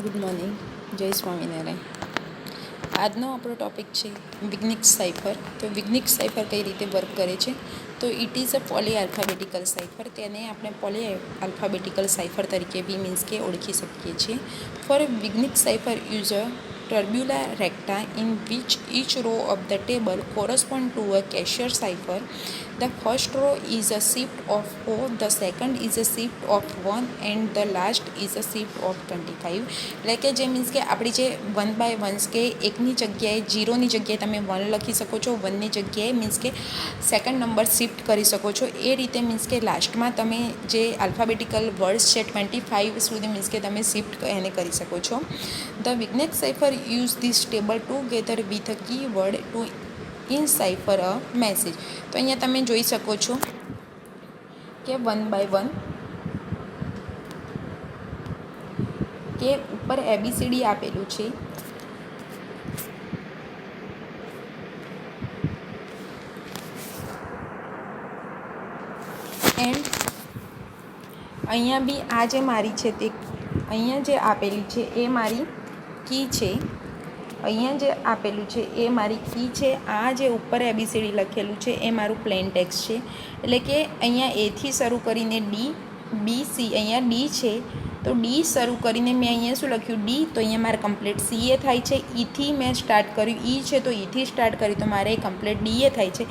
Good morning, જય સ્વામિનારાયણ. આજનો આપણો ટૉપિક છે વિગ્નિક સાઇફર. તો વિગ્નિક સાઇફર કઈ રીતે વર્ક કરે છે? તો it is a poly alphabetical cipher. તેને આપણે પોલી આલ્ફાબેટિકલ સાઇફર તરીકે બી મીન્સ કે ઓળખી શકીએ છીએ. ફોર વિગ્નિક cipher use a turbula recta in which each row of the table correspond to a cashier cipher. The first row is a shift of O, the second is a shift of 1 and the last is a shift of 25. એટલે કે જે means કે આપણી જે 1 by 1 કે એકની જગ્યાએ 0ની જગ્યાએ તમે 1 લખી શકો છો, 1ની જગ્યાએ મીન્સ કે સેકન્ડ નંબર શિફ્ટ કરી શકો છો. એ રીતે મીન્સ કે લાસ્ટમાં તમે જે આલ્ફાબેટિકલ વર્ડ્સ છે 25 સુધી મીન્સ કે તમે શિફ્ટ એને કરી શકો છો. ધ વિગ્નેક cipher use this table together with a keyword to encipher a message. તો અહીંયા તમે જોઈ શકો છો કે 1 બાય 1 કે ઉપર ABCD આપેલું છે. એન્ડ અહીંયા બી આ જે મારી છે તે અહીંયા જે આપેલી છે એ મારી કી છે. અહીંયા જે આપેલું છે એ મારી કી છે. આ જે ઉપર ABCD લખેલું છે એ મારું પ્લેન ટેક્સ્ટ છે. એટલે કે અહીંયા એથી શરૂ કરીને ડી, બી, સી, અહીંયા ડી છે તો ડી શરૂ કરીને મેં અહીંયા શું લખ્યું ડી, તો અહીંયા મારે કમ્પ્લીટ સીએ થાય છે. ઈથી મેં સ્ટાર્ટ કર્યું, ઈ છે તો ઈથી સ્ટાર્ટ કર્યું તો મારે કમ્પ્લીટ ડીએ થાય છે.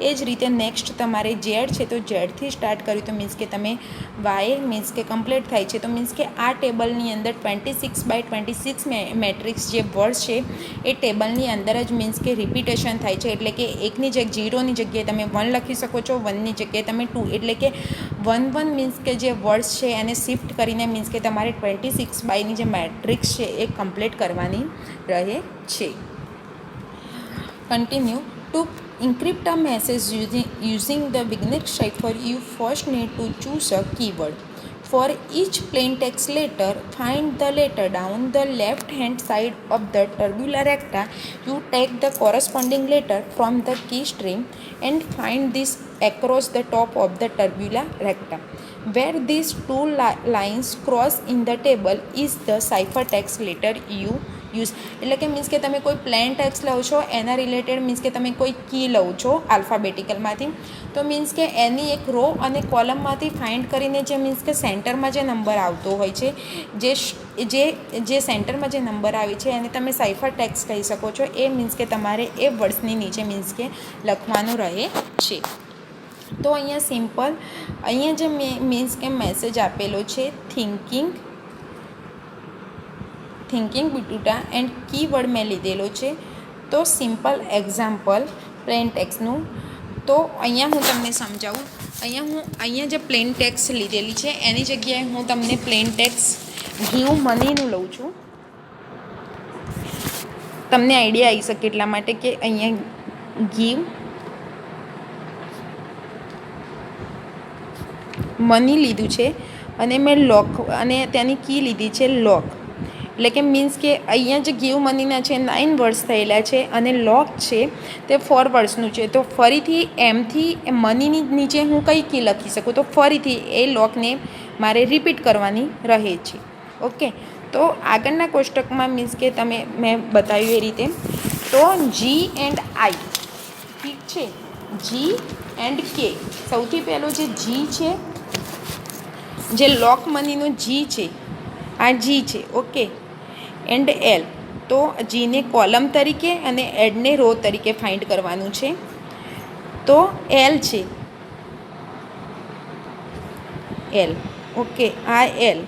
એ જ રીતે નેક્સ્ટ તમારે ઝેડ છે તો ઝેડથી સ્ટાર્ટ કર્યું તો મીન્સ કે તમે વાય મીન્સ કે કમ્પ્લીટ થાય છે. તો મીન્સ કે આ ટેબલની અંદર 26/26 મેટ્રિક્સ જે વર્ડ છે એ ટેબલની અંદર જ મીન્સ કે રિપીટેશન થાય છે. એટલે કે એકની જગ્યાએ 0ની જગ્યાએ તમે 1 લખી શકો છો, 1ની જગ્યાએ તમે 2. એટલે કે 1 મીન્સ કે જે વર્ડ્સ છે એને શિફ્ટ કરીને મીન્સ કે તમારે 26/ની જે મેટ્રિક્સ છે એ કમ્પ્લીટ કરવાની રહે છે. Continue two encrypt a message using the Vignex cipher. You first need to choose a keyword. For each plain text letter, find the letter down the left hand side of the tabula recta. You take the corresponding letter from the key string and find this across the top of the tabula recta. Where these two lines cross in the table is the ciphertext letter you use. એટલે કે means કે તમે કોઈ plain text લો છો એના related means કે તમે કોઈ કી લો છો આલ્ફાબેટિકલમાંથી, તો મીન્સ કે એની એક રો અને કોલમમાંથી ફાઇન્ડ કરીને જે મીન્સ કે સેન્ટરમાં જે નંબર આવતો હોય છે, જે સેન્ટરમાં જે નંબર આવે છે એને તમે સાઇફર ટેક્સ્ટ કહી શકો છો. એ મીન્સ કે તમારે એ વર્ડ્સની નીચે મીન્સ કે લખવાનું રહે છે. તો અહીંયા સિમ્પલ અહીંયા જે મીન્સ કે મેસેજ આપેલો છે થિંકિંગ બિટુટા એન્ડ કીવર્ડ મેં લીધેલો છે. તો સિમ્પલ એક્ઝામ્પલ પ્લેન ટેક્સ્ટનું તો અહીંયા હું તમને સમજાવું. અહીંયા જે પ્લેન ટેક્સ્ટ લીધેલી છે એની જગ્યાએ હું તમને પ્લેન ટેક્સ્ટ ગીવ મનીનું લઉં છું. તમને આઈડિયા આવી શકે એટલા માટે કે અહીંયા ગીવ મની લીધું છે અને મેં લોક અને ત્યાંની કી લીધી છે લોક. એટલે કે મીન્સ કે અહીંયા જે ગીવ મનીના છે 9 વર્ડ્સ થયેલા છે અને લોક છે તે 4 વર્ડ્સનું છે. તો ફરીથી એમથી મનીની નીચે હું કઈ કી લખી શકું, તો ફરીથી એ લોકને મારે રિપીટ કરવાની રહે છે. ઓકે, તો આગળના કોષ્ટકમાં મીન્સ કે મેં બતાવ્યું એ રીતે તો જી એન્ડ આઈ, ઠીક છે, જી એન્ડ કે. સૌથી પહેલો જે જી છે, જે લોક મનીનો જી છે, આ જી છે. Okay, and L. તો જીને કોલમ તરીકે અને એડને રો તરીકે ફાઇન્ડ કરવાનું છે. તો એલ છે, એલ. ઓકે, આ એલ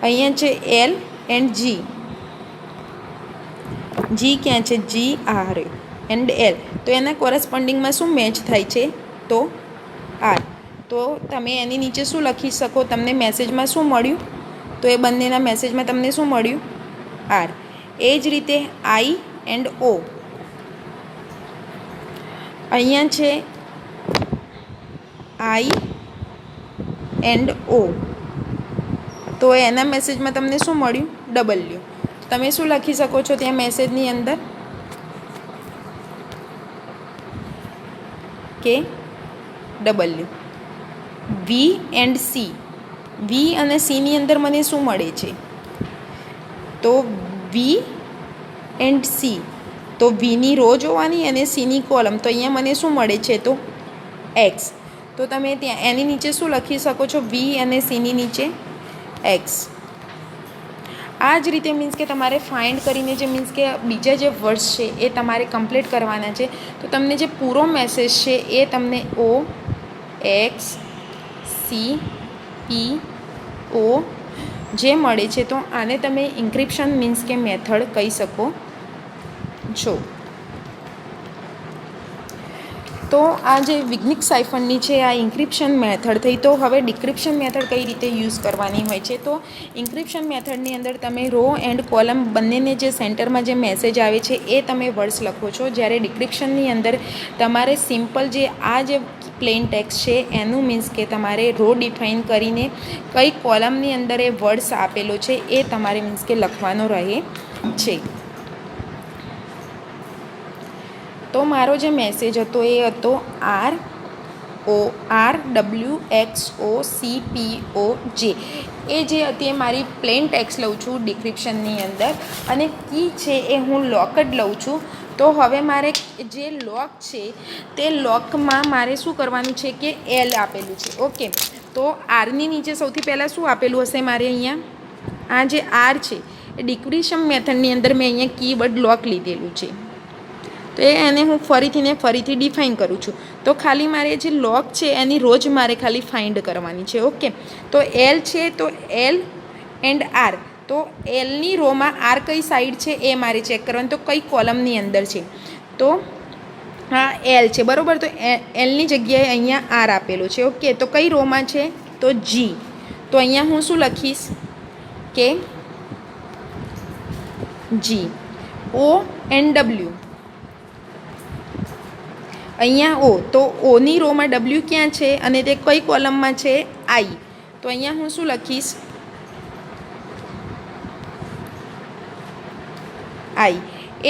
અહીંયા છે એલ એન્ડ જી. જી ક્યાં છે? G R and L. તો એના કોરસ્પોન્ડિંગમાં શું મેચ થાય છે? તો આર. તો તમે એની નીચે શું લખી શકો? તમને મેસેજમાં શું મળ્યું? તો એ બંનેના મેસેજમાં તમને શું મળ્યું? આર. એ જ રીતે આઈ એન્ડ ઓ. અહીંયા છે આઈ એન્ડ ઓ. તો એના મેસેજમાં તમને શું મળ્યું? ડબલ્યુ. તમે શું લખી શકો છો ત્યાં મેસેજની અંદર? K W. V and C. V અને સીની અંદર મને શું મળે છે? તો વી એન્ડ સી, તો વીની રો જોવાની અને સીની કોલમ. તો અહીંયા મને શું મળે છે? તો એક્સ. તો તમે ત્યાં એની નીચે શું લખી શકો છો? વી અને સીની નીચે એક્સ. આ જ રીતે મીન્સ કે તમારે ફાઇન્ડ કરીને જે મીન્સ કે બીજા જે વર્ડ્સ છે એ તમારે કમ્પ્લીટ કરવાના છે. તો તમને જે પૂરો મેસેજ છે એ તમને ઓ એક્સ સી પી ઓ જે મળે છે. તો આને તમે ઇન્ક્રિપ્શન મીન્સ કે મેથડ કહી શકો છો. તો આ જે વિગ્નિક સાઇફરની છે આ ઇન્ક્રિપ્શન મેથડ થઈ. તો હવે ડિક્રિપ્શન મેથડ કઈ રીતે યુઝ કરવાની હોય છે? તો ઇન્ક્રિપ્શન મેથડની અંદર તમે રો એન્ડ કોલમ બંનેને જે સેન્ટરમાં જે મેસેજ આવે છે એ તમે વર્ડ્સ લખો છો. જ્યારે ડિક્રિપ્શનની અંદર તમારે સિમ્પલ જે આ જે પ્લેન ટેક્સ્ટ છે એનું મીન્સ કે તમારે રો ડિફાઇન કરીને કઈ કોલમની અંદર એ વર્ડ્સ આપેલો છે એ તમારે મીન્સ કે લખવાનો રહે છે. તો મારો જે મેસેજ હતો એ હતો RWXOCPOJ. એ જે હતી એ મારી પ્લેન ટેક્સ્ટ લઉં છું ડિક્રિપ્શનની અંદર, અને કી છે એ હું લોક જ લઉં છું. તો હવે મારે જે લોક છે તે લોકમાં મારે શું કરવાનું છે કે એલ આપેલું છે. ઓકે, તો આરની નીચે સૌથી પહેલાં શું આપેલું હશે મારે? અહીંયા આ જે આર છે એ ડિક્રિપ્શન મેથડની અંદર મેં અહીંયા કીવર્ડ લોક લીધેલું છે. તો એને હું ફરીથી ડિફાઇન કરું છું. તો ખાલી મારે જે લોક છે એની રોજ મારે ખાલી ફાઇન્ડ કરવાની છે. ઓકે, તો એલ છે તો એલ એન્ડ આર. તો એલની રોમાં આર કઈ સાઈડ છે એ મારે ચેક કરવાનું. તો કઈ કોલમની અંદર છે? તો હા એલ છે, બરાબર. તો એલની જગ્યાએ અહીંયા આર આપેલો છે. ઓકે, તો કઈ રોમાં છે? તો જી. તો અહીંયા હું શું લખીશ કે જી. ઓ એન્ડ ડબલ્યુ, અહીંયા ઓ. તો ઓની રોમાં ડબલ્યુ ક્યાં છે અને તે કઈ કોલમમાં છે? આઈ. તો અહીંયા હું શું લખીશ? આઈ.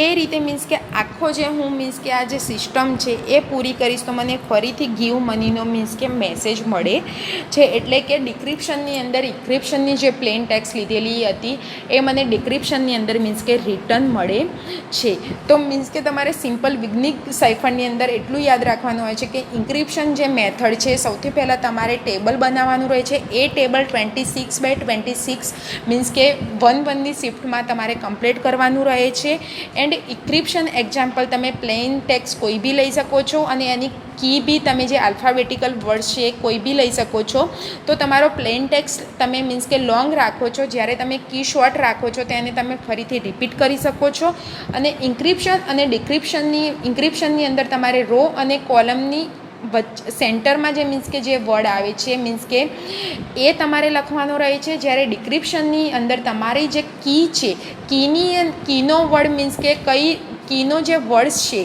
એ રીતે મીન્સ કે આખો જે હું મીન્સ કે આ જે સિસ્ટમ છે એ પૂરી કરીશ તો મને ફરીથી ગીવ મનીનો મીન્સ કે મેસેજ મળે છે. એટલે કે ડિક્રિપ્શનની અંદર ઇન્ક્રિપ્શનની જે પ્લેન ટેક્સ્ટ લીધેલી હતી એ મને ડિક્રિપ્શનની અંદર મીન્સ કે રિટર્ન મળે છે. તો મીન્સ કે તમારે સિમ્પલ વિગ્નિક સાઇફરની અંદર એટલું યાદ રાખવાનું હોય છે કે ઇન્ક્રિપ્શન જે મેથડ છે સૌથી પહેલાં તમારે ટેબલ બનાવવાનું રહે છે. એ ટેબલ 26x26 મીન્સ કે 1:1ની શિફ્ટમાં તમારે કમ્પ્લીટ કરવાનું રહે છે. એન્ડ ઇન્ક્રિપ્શન એક્ઝામ્પલ તમે પ્લેન ટેક્સ્ટ કોઈ બી લઈ શકો છો અને એની કી બી તમે જે આલ્ફાબેટિકલ વર્ડ છે કોઈ બી લઈ શકો છો. તો તમારો પ્લેન ટેક્સ્ટ તમે મીન્સ કે લોંગ રાખો છો, જ્યારે તમે કી શોર્ટ રાખો છો તેને તમે ફરીથી રિપીટ કરી શકો છો. અને ઇન્ક્રિપ્શન અને ઇન્ક્રિપ્શનની અંદર તમારે રો અને કોલમની સેન્ટરમાં જે મીન્સ કે જે વર્ડ આવે છે મીન્સ કે એ તમારે લખવાનો રહે છે. જ્યારે ડિક્રિપ્શનની અંદર તમારી જે કી છે કીનો વર્ડ મીન્સ કે કીનો જે વર્ડ્સ છે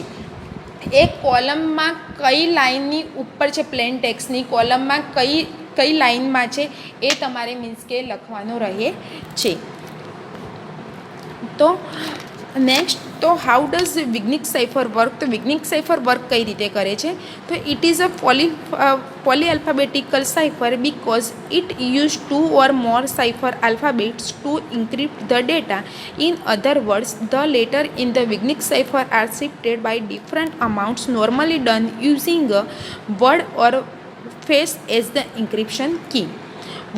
એ કોલમમાં કઈ લાઇનની ઉપર છે, પ્લેન ટેક્સ્ટની કોલમમાં કઈ લાઇનમાં છે એ તમારે મીન્સ કે લખવાનો રહે છે. તો નેક્સ્ટ, તો હાઉ ડઝ વિગ્નિક સાઇફર વર્ક? તો વિગ્નિક સાઇફર વર્ક કઈ રીતે કરે છે? તો it is a polyalphabetical cipher because it use two or more cipher alphabets to encrypt the data. In other words, the letter in the Vignic cipher are shifted by different amounts, normally done using a word or phrase as the encryption key.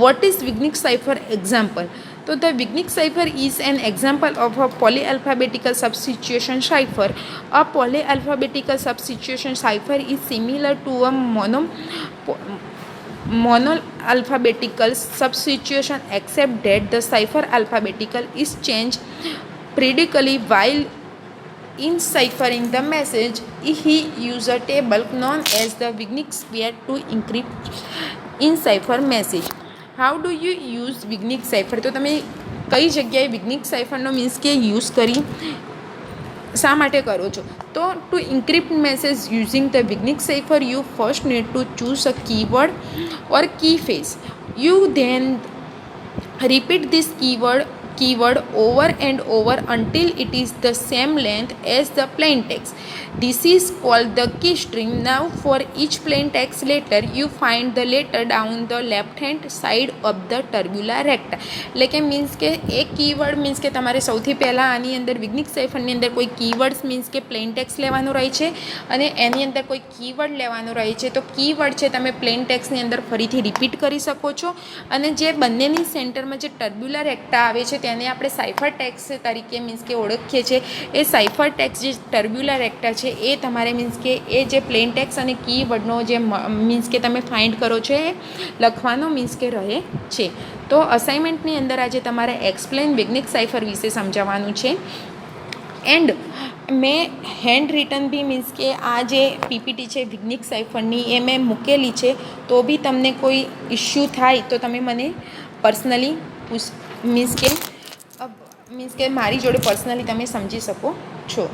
What is Vignic cipher example? So the Vignic cipher is an example of a polyalphabetical substitution cipher. A polyalphabetical substitution cipher is similar to a monoalphabetical substitution except that the cipher alphabetical is changed periodically while enciphering the message. He uses a table known as the Vignic square to encrypt encipher message. How do you use વિગ્નિક cipher? તો તમે કઈ જગ્યાએ વિગ્નિક સાઇફરનો means કે use કરી શા માટે કરો છો? તો to encrypt message using the વિગ્નિક cipher you first need to choose a keyword or key phrase. You then repeat this keyword keyword over and over until it is the same length as the plain text. This is called the key string. Now for each plain text letter you find the letter down the left hand side of the turbula recta. એટલે કે means કે એક keyword means કે તમારે સૌથી પહેલાં આની અંદર વિગ્નિક સાઇફરની અંદર કોઈ કીવર્ડ્સ મીન્સ કે પ્લેન ટેક્સ્ટ લેવાનું રહે છે અને એની અંદર કોઈ કીવર્ડ લેવાનું રહે છે. તો કીવર્ડ છે તમે પ્લેન ટેક્સ્ટની અંદર ફરીથી રિપીટ કરી શકો છો અને જે બંનેની સેન્ટરમાં જે ટર્બ્યુલા રેક્ટા આવે છે તેને આપણે સાઇફર ટેક્સ્ટ તરીકે મીન્સ કે ઓળખીએ છીએ. એ સાઇફર ટેક્સ્ટ જે ટર્બ્યુલા રેક્ટા છે એ તમારે મીન્સ કે એ જે પ્લેન ટેક્સ્ટ અને કીવર્ડનો જે મીન્સ કે તમે ફાઇન્ડ કરો છો એ લખવાનો મીન્સ કે રહે છે. તો અસાઇનમેન્ટની અંદર આજે તમારે એક્સપ્લેન વિગ્નિક સાઇફર વિશે સમજાવવાનું છે. એન્ડ મેં હેન્ડ રિટન બી મીન્સ કે આ જે પીપીટી છે વિગ્નિક સાઇફરની એ મેં મૂકેલી છે. તો બી તમને કોઈ ઇશ્યુ થાય તો તમે મને પર્સનલી મીન્સ કે મારી જોડે પર્સનલી તમે સમજી શકો છો.